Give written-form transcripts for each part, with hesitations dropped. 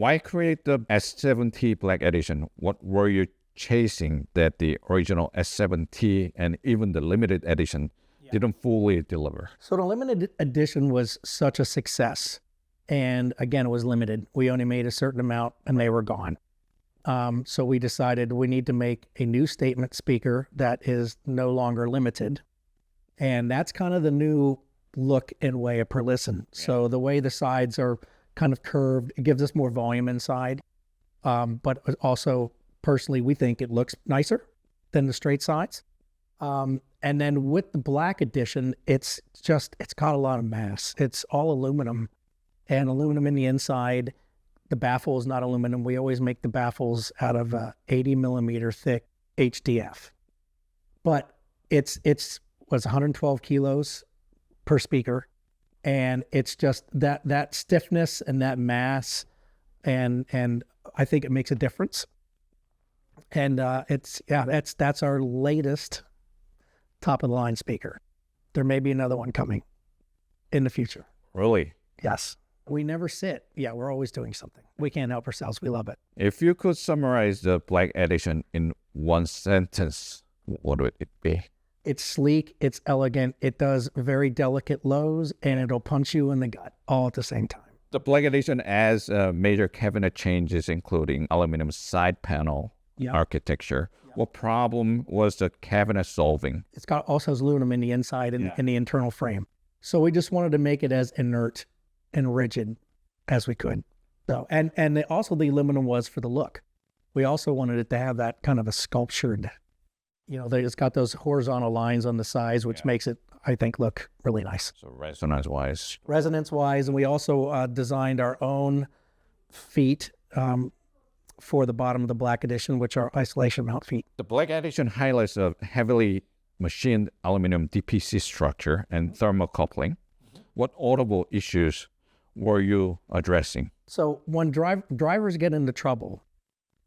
Why create the S7t Black Edition? What were you chasing that the original S7t and even the limited edition didn't fully deliver? So the limited edition was such a success. And again, it was limited. We only made a certain amount and they were gone. So we decided we need to make a new statement speaker that is no longer limited. And that's kind of the new look and way of Perlisten. Yeah. So the way the sides are kind of curved, it gives us more volume inside. But also, personally, we think it looks nicer than the straight sides. And then with the Black Edition, it's got a lot of mass. It's all aluminum and aluminum in the inside. The baffle is not aluminum. We always make the baffles out of 80 millimeter thick HDF. But it's 112 kilos per speaker. And it's just that stiffness and that mass, and I think it makes a difference. And that's our latest top of the line speaker. There may be another one coming in the future. Really? Yes. We never sit. Yeah, we're always doing something. We can't help ourselves. We love it. If you could summarize the Black Edition in one sentence, what would it be? It's sleek, it's elegant, it does very delicate lows, and it'll punch you in the gut all at the same time. The Black Edition adds major cabinet changes, including aluminum side panel architecture. Yep. What problem was the cabinet solving? It's got also has aluminum in the inside and in the internal frame. So we just wanted to make it as inert and rigid as we could. So and also the aluminum was for the look. We also wanted it to have that kind of a sculptured, it's got those horizontal lines on the sides, which makes it, I think, look really nice. So resonance-wise. Resonance-wise, and we also designed our own feet for the bottom of the Black Edition, which are isolation mount feet. The Black Edition highlights a heavily machined aluminum DPC structure and thermocoupling. What audible issues were you addressing? So when drivers get into trouble,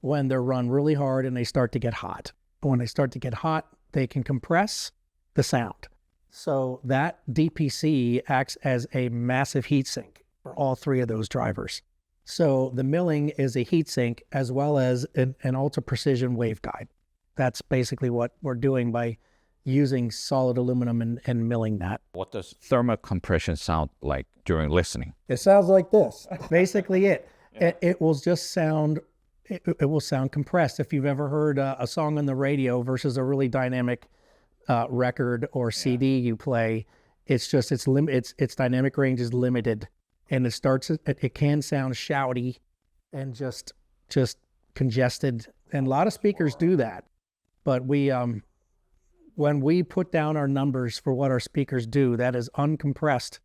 when they're run really hard and they start to get hot. When they start to get hot, they can compress the sound. So that DPC acts as a massive heatsink for all three of those drivers. So the milling is a heatsink as well as an ultra precision waveguide. That's basically what we're doing by using solid aluminum and milling that. What does thermocompression sound like during listening? It sounds like this. Basically it will just sound, it will sound compressed. If you've ever heard a song on the radio versus a really dynamic record or CD you play, it's just, its dynamic range is limited. And it can sound shouty and just congested. And a lot of speakers do that. But when we put down our numbers for what our speakers do, that is uncompressed.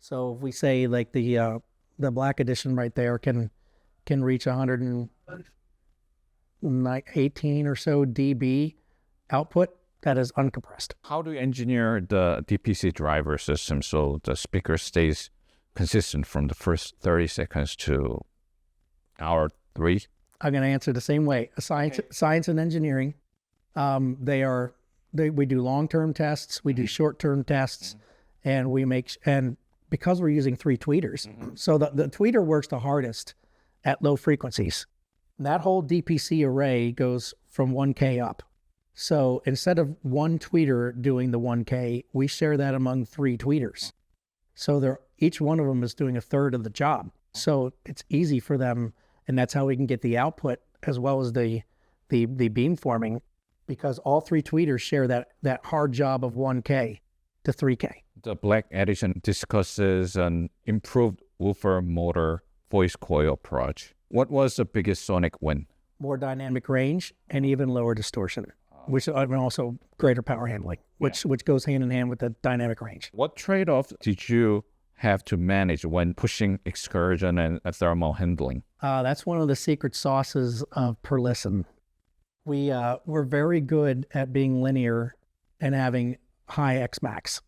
So if we say like the Black Edition right there can reach 118 or so dB output, that is uncompressed. How do you engineer the DPC driver system so the speaker stays consistent from the first 30 seconds to hour 3? I'm going to answer the same way. Science and engineering. We do long-term tests, we do short-term tests, and because we're using 3 tweeters, so the tweeter works the hardest at low frequencies. And that whole DPC array goes from 1K up. So instead of one tweeter doing the 1K, we share that among 3 tweeters. So each one of them is doing a third of the job. So it's easy for them, and that's how we can get the output as well as the beamforming, because all 3 tweeters share that hard job of 1K to 3K. The Black Edition discusses an improved Woofer motor voice-coil approach. What was the biggest sonic win? More dynamic range and even lower distortion, which also greater power handling, which goes hand in hand with the dynamic range. What trade-off did you have to manage when pushing excursion and thermal handling? That's one of the secret sauces of Perlisten. We're very good at being linear and having high X-max.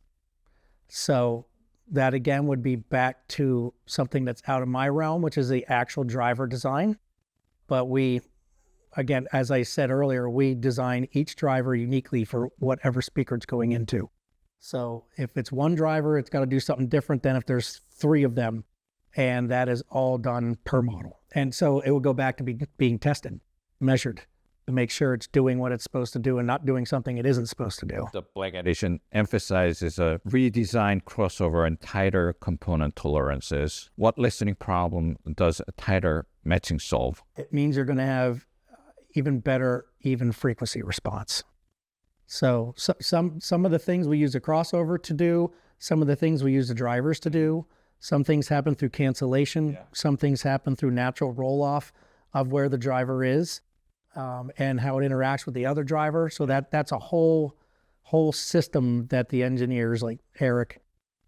So that again would be back to something that's out of my realm, which is the actual driver design. But again, as I said earlier, we design each driver uniquely for whatever speaker it's going into. So if it's one driver, it's got to do something different than if there's 3 of them. And that is all done per model. And so it would go back to being tested, measured, to make sure it's doing what it's supposed to do and not doing something it isn't supposed to do. The Black Edition emphasizes a redesigned crossover and tighter component tolerances. What listening problem does a tighter matching solve? It means you're going to have even better even frequency response. So some of the things we use a crossover to do, some of the things we use the drivers to do, some things happen through cancellation, some things happen through natural roll-off of where the driver is. And how it interacts with the other driver. So that's a whole system that the engineers like Eric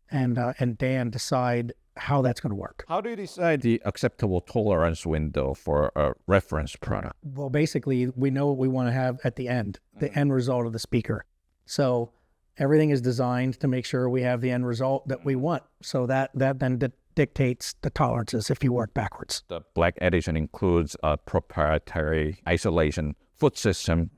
and Dan decide how that's going to work. How do you decide the acceptable tolerance window for a reference product? Well, basically, we know what we want to have at the end, the end result of the speaker. So everything is designed to make sure we have the end result that we want. So that then dictates the tolerances if you work backwards. The Black Edition includes a proprietary isolation foot system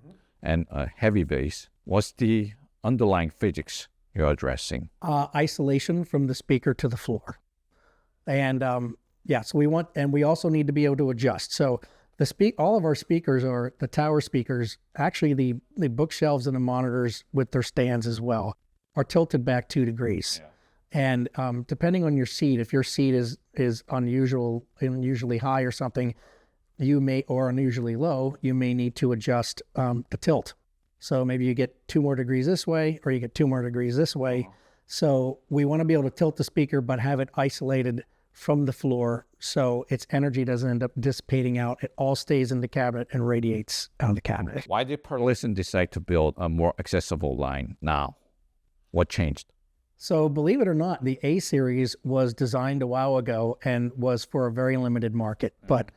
and a heavy bass. What's the underlying physics you're addressing? Isolation from the speaker to the floor. And so we also need to be able to adjust. So all of our speakers are the tower speakers. Actually, the bookshelves and the monitors with their stands as well are tilted back 2 degrees. Yeah. And depending on your seat, if your seat is unusually high or something, or unusually low, you may need to adjust the tilt. So maybe you get 2 more degrees this way, or you get 2 more degrees this way. So we want to be able to tilt the speaker, but have it isolated from the floor, so its energy doesn't end up dissipating out. It all stays in the cabinet and radiates out of the cabinet. Why did Perlisten decide to build a more accessible line now? What changed? So believe it or not, the A series was designed a while ago and was for a very limited market. But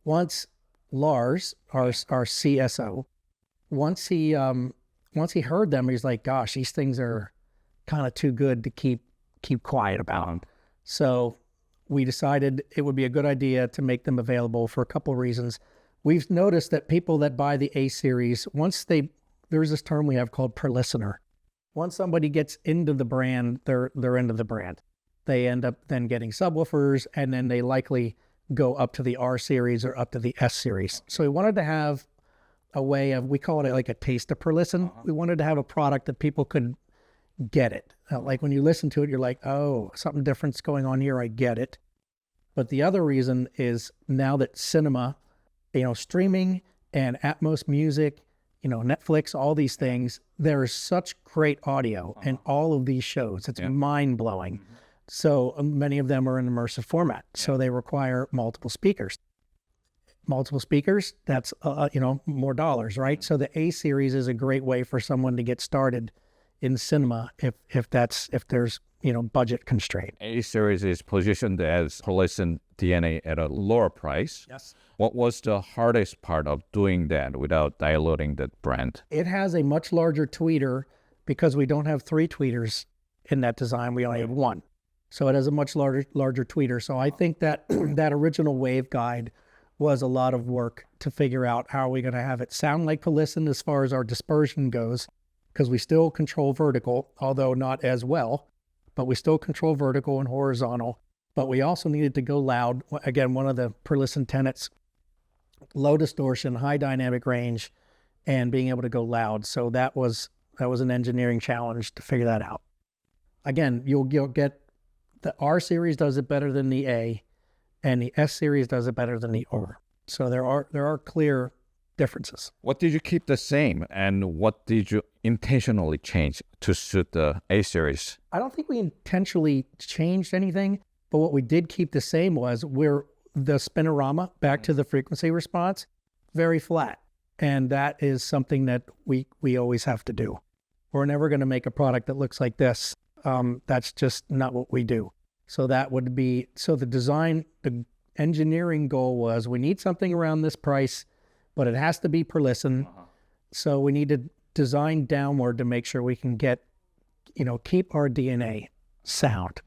once Lars, our CSO, once he heard them, he's like, gosh, these things are kind of too good to keep quiet about. So we decided it would be a good idea to make them available for a couple of reasons. We've noticed that people that buy the A series, there's this term we have called Perlistener. Once somebody gets into the brand, they're into the brand. They end up then getting subwoofers, and then they likely go up to the R series or up to the S series. So we wanted to have a way of, we call it like a taste of Perlisten. We wanted to have a product that people could get it. Like when you listen to it, you're like, oh, something different's going on here, I get it. But the other reason is now that cinema, streaming and Atmos music, Netflix, all these things, there is such great audio in all of these shows. It's mind-blowing. So many of them are in immersive format. So they require multiple speakers. Multiple speakers, that's, more dollars, right? So the A series is a great way for someone to get started in cinema if there's, budget constraint. A series is positioned as Perlisten DNA at a lower price. Yes. What was the hardest part of doing that without diluting the brand? It has a much larger tweeter because we don't have 3 tweeters in that design. We only have 1. So it has a much larger tweeter. So I think that that original waveguide was a lot of work to figure out how are we going to have it sound like Perlisten as far as our dispersion goes, because we still control vertical, although not as well, but we still control vertical and horizontal. But we also needed to go loud. Again, one of the Perlisten tenets, low distortion, high dynamic range, and being able to go loud. So that was an engineering challenge to figure that out. Again, you'll get the R series does it better than the A, and the S series does it better than the R. So there are clear differences. What did you keep the same, and what did you intentionally change to suit the A series? I don't think we intentionally changed anything, but what we did keep the same was the spinorama, back to the frequency response, very flat. And that is something that we always have to do. We're never going to make a product that looks like this. That's just not what we do. So that would be, the engineering goal was we need something around this price, but it has to be Perlisten. So we need to design downward to make sure we can get, keep our DNA sound.